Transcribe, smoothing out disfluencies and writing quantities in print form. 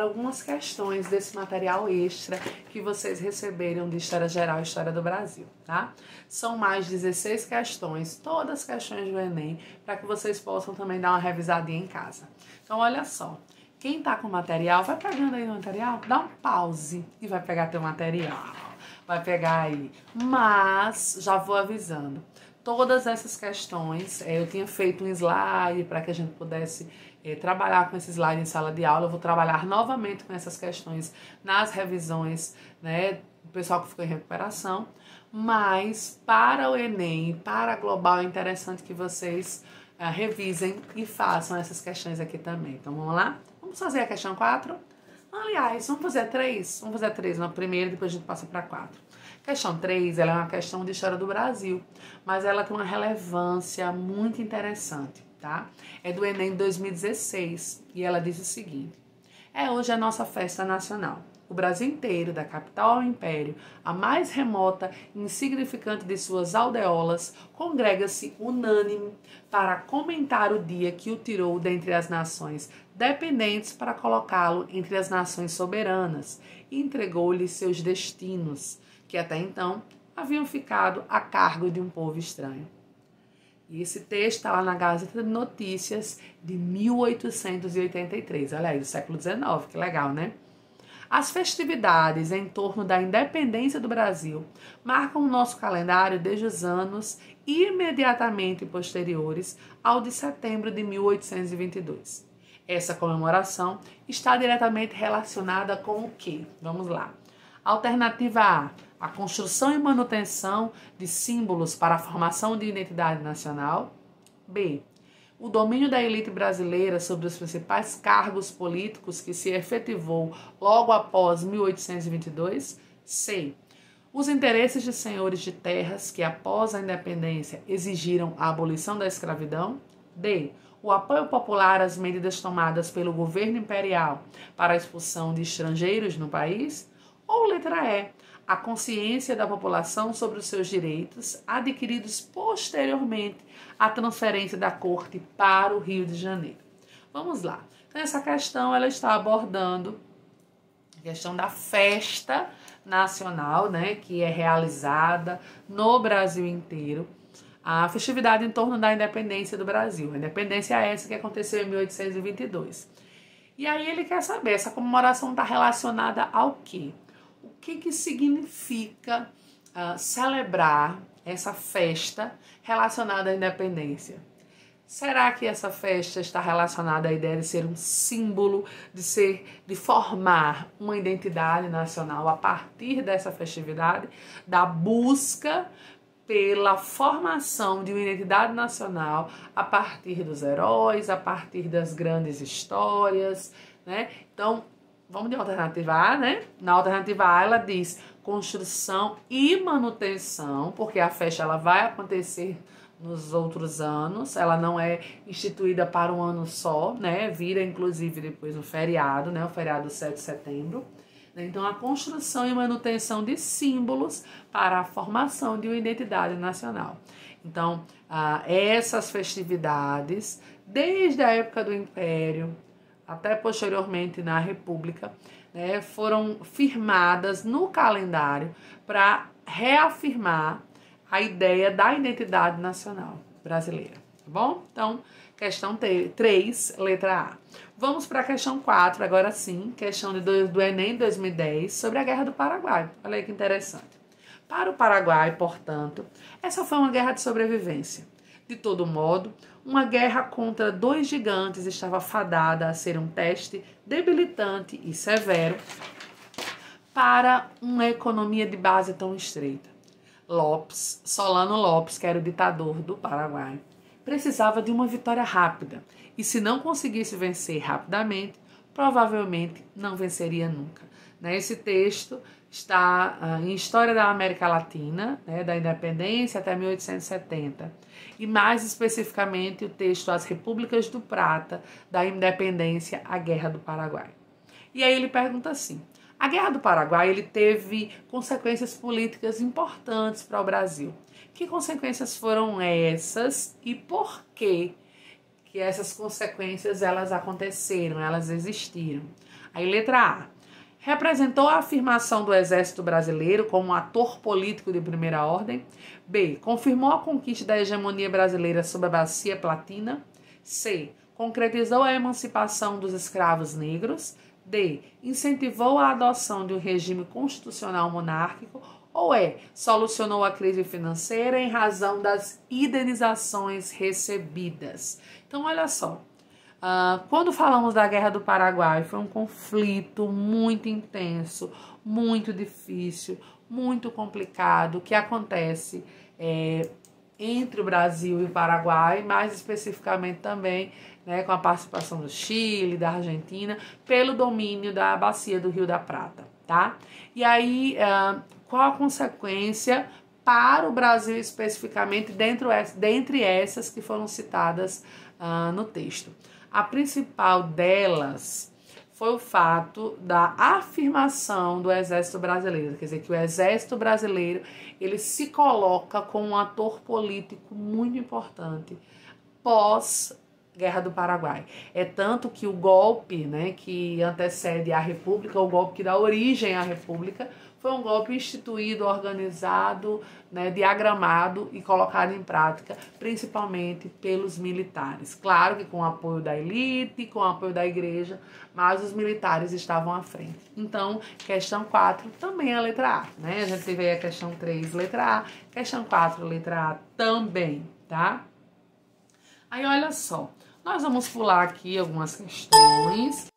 para algumas questões desse material extra que vocês receberam de História Geral e História do Brasil, tá? São mais 16 questões, todas questões do Enem, para que vocês possam também dar uma revisadinha em casa. Então, olha só. Quem tá com material, vai pegando aí o material, dá um pause e vai pegar teu material. Vai pegar aí. Mas, já vou avisando, todas essas questões, eu tinha feito um slide para que a gente pudesse trabalhar com esse slide em sala de aula. Eu vou trabalhar novamente com essas questões nas revisões, né, do pessoal que ficou em recuperação. Mas, para o Enem, para a Global, é interessante que vocês revisem e façam essas questões aqui também. Então, vamos lá? Vamos fazer a questão 4? Aliás, vamos fazer 3? Vamos fazer 3 na primeira e depois a gente passa para 4. Questão 3, ela é uma questão de história do Brasil, mas ela tem uma relevância muito interessante, tá? É do Enem 2016 e ela diz o seguinte: hoje a nossa festa nacional. O Brasil inteiro, da capital ao império, a mais remota e insignificante de suas aldeolas, congrega-se unânime para comentar o dia que o tirou dentre as nações dependentes para colocá-lo entre as nações soberanas e entregou-lhe seus destinos, que até então haviam ficado a cargo de um povo estranho. E esse texto está lá na Gazeta de Notícias de 1883, olha aí, do século XIX, que legal, né? As festividades em torno da independência do Brasil marcam o nosso calendário desde os anos imediatamente posteriores ao de setembro de 1822. Essa comemoração está diretamente relacionada com o quê? Vamos lá. Alternativa A, a construção e manutenção de símbolos para a formação de identidade nacional. B, o domínio da elite brasileira sobre os principais cargos políticos que se efetivou logo após 1822. C, os interesses de senhores de terras que, após a independência, exigiram a abolição da escravidão. D, o apoio popular às medidas tomadas pelo governo imperial para a expulsão de estrangeiros no país. Ou letra E, a consciência da população sobre os seus direitos adquiridos posteriormente à transferência da corte para o Rio de Janeiro. Vamos lá. Então, essa questão ela está abordando a questão da festa nacional, né, que é realizada no Brasil inteiro. A festividade em torno da independência do Brasil. A independência é essa que aconteceu em 1822. E aí ele quer saber, essa comemoração está relacionada ao quê? O que significa celebrar essa festa relacionada à independência? Será que essa festa está relacionada à ideia de ser um símbolo, de formar uma identidade nacional a partir dessa festividade, da busca pela formação de uma identidade nacional a partir dos heróis, a partir das grandes histórias, né? Então, vamos de alternativa A, né? Na alternativa A, ela diz construção e manutenção, porque a festa ela vai acontecer nos outros anos, ela não é instituída para um ano só, né? Vira, inclusive, depois um feriado, né? O feriado do 7 de setembro. Então, a construção e manutenção de símbolos para a formação de uma identidade nacional. Então, essas festividades, desde a época do Império, até posteriormente na República, né, foram firmadas no calendário para reafirmar a ideia da identidade nacional brasileira, tá bom? Então, questão 3, letra A. Vamos para a questão 4, agora sim, questão do Enem 2010, sobre a Guerra do Paraguai. Olha aí que interessante. Para o Paraguai, portanto, essa foi uma guerra de sobrevivência. De todo modo, uma guerra contra dois gigantes estava fadada a ser um teste debilitante e severo para uma economia de base tão estreita. Solano Lopes, que era o ditador do Paraguai, precisava de uma vitória rápida e, se não conseguisse vencer rapidamente, provavelmente não venceria nunca. Esse texto está em História da América Latina, da independência até 1870, e mais especificamente o texto As Repúblicas do Prata, da independência à Guerra do Paraguai. E aí ele pergunta assim: a Guerra do Paraguai ele teve consequências políticas importantes para o Brasil. Que consequências foram essas e por que essas consequências elas aconteceram, elas existiram? Aí, letra A. Representou a afirmação do Exército Brasileiro como um ator político de primeira ordem. B. Confirmou a conquista da hegemonia brasileira sob a Bacia Platina. C. Concretizou a emancipação dos escravos negros. D. Incentivou a adoção de um regime constitucional monárquico. Ou E. Solucionou a crise financeira em razão das indenizações recebidas. Então, olha só. Quando falamos da Guerra do Paraguai, foi um conflito muito intenso, muito difícil, muito complicado, que acontece entre o Brasil e o Paraguai, mais especificamente também, né, com a participação do Chile, da Argentina, pelo domínio da bacia do Rio da Prata, tá? E aí, qual a consequência para o Brasil especificamente, dentre essas que foram citadas no texto? A principal delas foi o fato da afirmação do Exército Brasileiro, quer dizer, que o Exército Brasileiro ele se coloca como um ator político muito importante pós-Guerra do Paraguai. É tanto que o golpe, né, que antecede a República, o golpe que dá origem à República, foi um golpe instituído, organizado, né, diagramado e colocado em prática, principalmente pelos militares. Claro que com o apoio da elite, com o apoio da igreja, mas os militares estavam à frente. Então, questão 4 também é a letra A, né? A gente teve aí a questão 3, letra A, questão 4, letra A também, tá? Aí, olha só, nós vamos pular aqui algumas questões